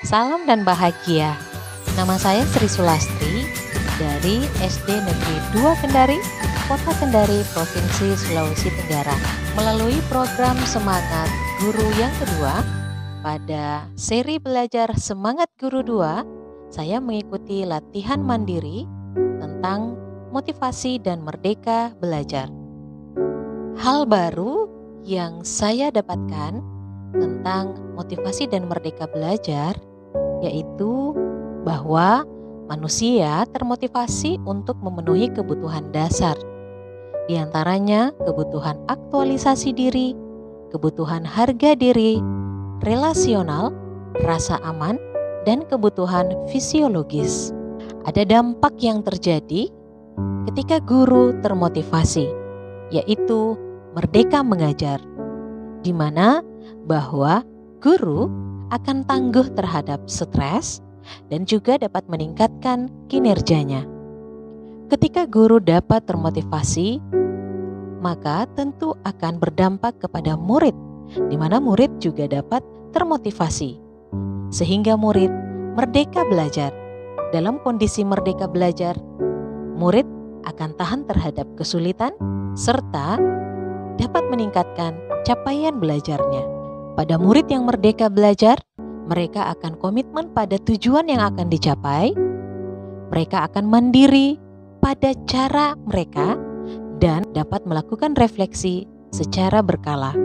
Salam dan bahagia. Nama saya Sri Sulastri dari SD Negeri 2 Kendari, Kota Kendari, Provinsi Sulawesi Tenggara. Melalui program Semangat Guru yang kedua, pada seri belajar Semangat Guru 2, saya mengikuti latihan mandiri tentang motivasi dan merdeka belajar. Hal baru yang saya dapatkan tentang motivasi dan merdeka belajar yaitu bahwa manusia termotivasi untuk memenuhi kebutuhan dasar. Di antaranya kebutuhan aktualisasi diri, kebutuhan harga diri, relasional, rasa aman, dan kebutuhan fisiologis. Ada dampak yang terjadi ketika guru termotivasi, yaitu merdeka mengajar, di mana bahwa guru akan tangguh terhadap stres dan juga dapat meningkatkan kinerjanya. Ketika guru dapat termotivasi, maka tentu akan berdampak kepada murid, di mana murid juga dapat termotivasi, sehingga murid merdeka belajar. Dalam kondisi merdeka belajar, murid akan tahan terhadap kesulitan serta dapat meningkatkan capaian belajarnya. Pada murid yang merdeka belajar, mereka akan komitmen pada tujuan yang akan dicapai, mereka akan mandiri pada cara mereka, dan dapat melakukan refleksi secara berkala.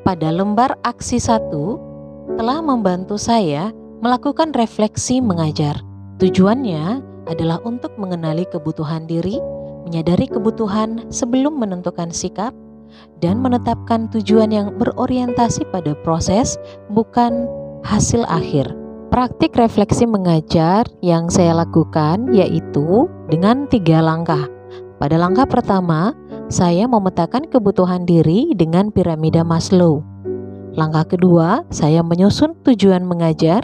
Pada lembar aksi 1 telah membantu saya melakukan refleksi mengajar. Tujuannya adalah untuk mengenali kebutuhan diri, menyadari kebutuhan sebelum menentukan sikap, dan menetapkan tujuan yang berorientasi pada proses, bukan hasil akhir. Praktik refleksi mengajar yang saya lakukan yaitu dengan 3 langkah. Pada langkah pertama, saya memetakan kebutuhan diri dengan piramida Maslow. Langkah kedua, saya menyusun tujuan mengajar.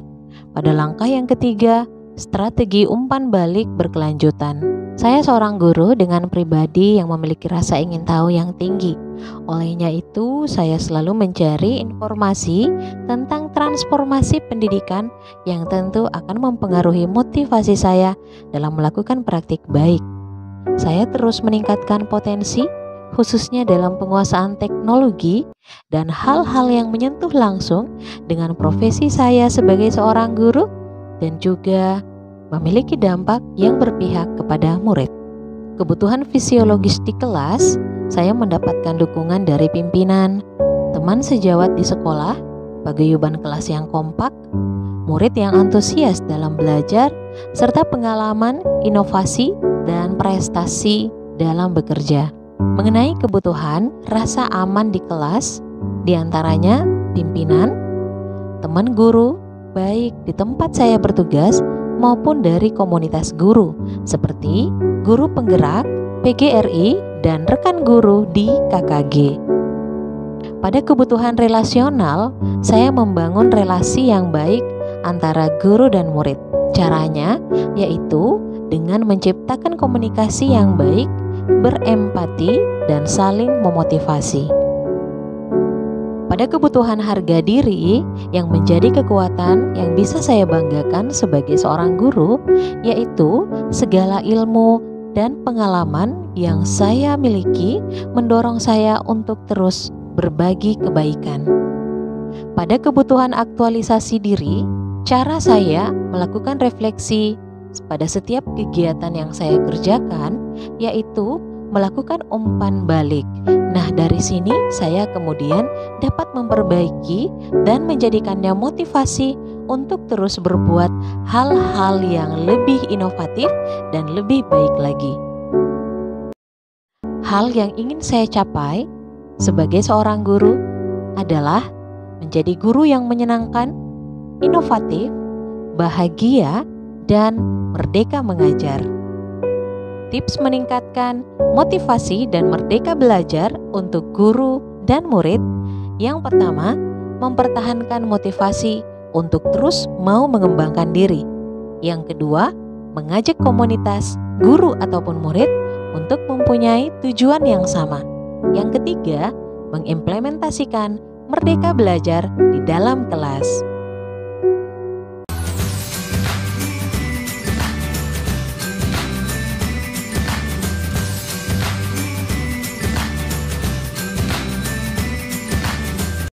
Pada langkah yang ketiga, strategi umpan balik berkelanjutan. Saya seorang guru dengan pribadi yang memiliki rasa ingin tahu yang tinggi. Olehnya itu, saya selalu mencari informasi tentang transformasi pendidikan yang tentu akan mempengaruhi motivasi saya dalam melakukan praktik baik. Saya terus meningkatkan potensi, khususnya dalam penguasaan teknologi dan hal-hal yang menyentuh langsung dengan profesi saya sebagai seorang guru dan juga memiliki dampak yang berpihak kepada murid. Kebutuhan fisiologis di kelas, saya mendapatkan dukungan dari pimpinan, teman sejawat di sekolah, paguyuban kelas yang kompak, murid yang antusias dalam belajar, serta pengalaman, inovasi, dan prestasi dalam bekerja. Mengenai kebutuhan rasa aman di kelas, diantaranya pimpinan, teman guru, baik di tempat saya bertugas maupun dari komunitas guru seperti guru penggerak, PGRI, dan rekan guru di KKG. Pada kebutuhan relasional, saya membangun relasi yang baik antara guru dan murid. Caranya yaitu dengan menciptakan komunikasi yang baik, berempati, dan saling memotivasi. Pada kebutuhan harga diri yang menjadi kekuatan yang bisa saya banggakan sebagai seorang guru, yaitu segala ilmu dan pengalaman yang saya miliki mendorong saya untuk terus berbagi kebaikan. Pada kebutuhan aktualisasi diri, cara saya melakukan refleksi pada setiap kegiatan yang saya kerjakan yaitu melakukan umpan balik. Nah, dari sini saya kemudian dapat memperbaiki dan menjadikannya motivasi untuk terus berbuat hal-hal yang lebih inovatif dan lebih baik lagi. Hal yang ingin saya capai sebagai seorang guru adalah menjadi guru yang menyenangkan, inovatif, bahagia, dan merdeka mengajar. Tips meningkatkan motivasi dan merdeka belajar untuk guru dan murid. Yang pertama, mempertahankan motivasi untuk terus mau mengembangkan diri. Yang kedua, mengajak komunitas, guru ataupun murid untuk mempunyai tujuan yang sama. Yang ketiga, mengimplementasikan merdeka belajar di dalam kelas.